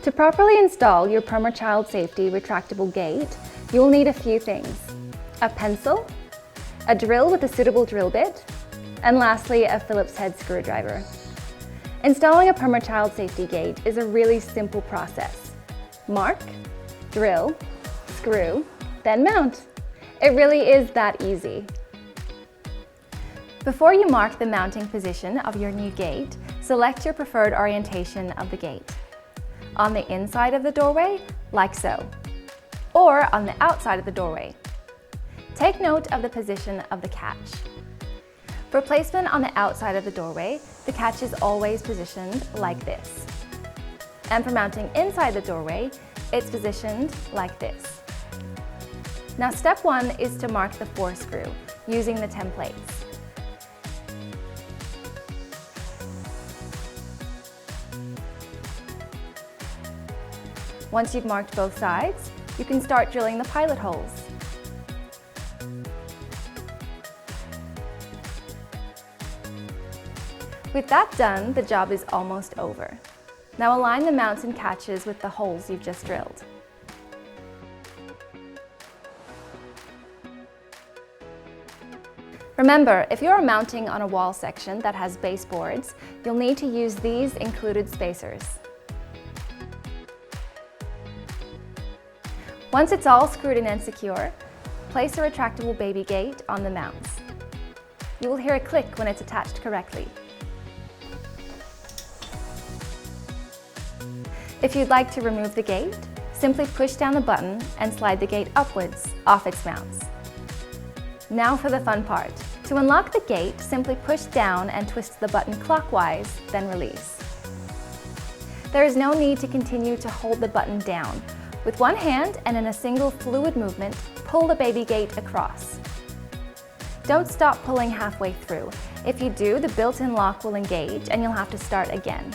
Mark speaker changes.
Speaker 1: To properly install your Perma child safety retractable gate, you will need a few things: a pencil, a drill with a suitable drill bit, and lastly, a Phillips head screwdriver. Installing a Perma child safety gate is a really simple process. Mark, drill, screw, then mount. It really is that easy. Before you mark the mounting position of your new gate, select your preferred orientation of the gate. On the inside of the doorway, like so, or on the outside of the doorway. Take note of the position of the catch. For placement on the outside of the doorway, the catch is always positioned like this. And for mounting inside the doorway, it's positioned like this. Now step 1 is to mark the forescrew using the templates. Once you've marked both sides, you can start drilling the pilot holes. With that done, the job is almost over. Now align the mounts and catches with the holes you've just drilled. Remember, if you're mounting on a wall section that has baseboards, you'll need to use these included spacers. Once it's all screwed in and secure, place a retractable baby gate on the mounts. You will hear a click when it's attached correctly. If you'd like to remove the gate, simply push down the button and slide the gate upwards off its mounts. Now for the fun part. To unlock the gate, simply push down and twist the button clockwise, then release. There is no need to continue to hold the button down. With one hand and in a single fluid movement, pull the baby gate across. Don't stop pulling halfway through. If you do, the built-in lock will engage and you'll have to start again.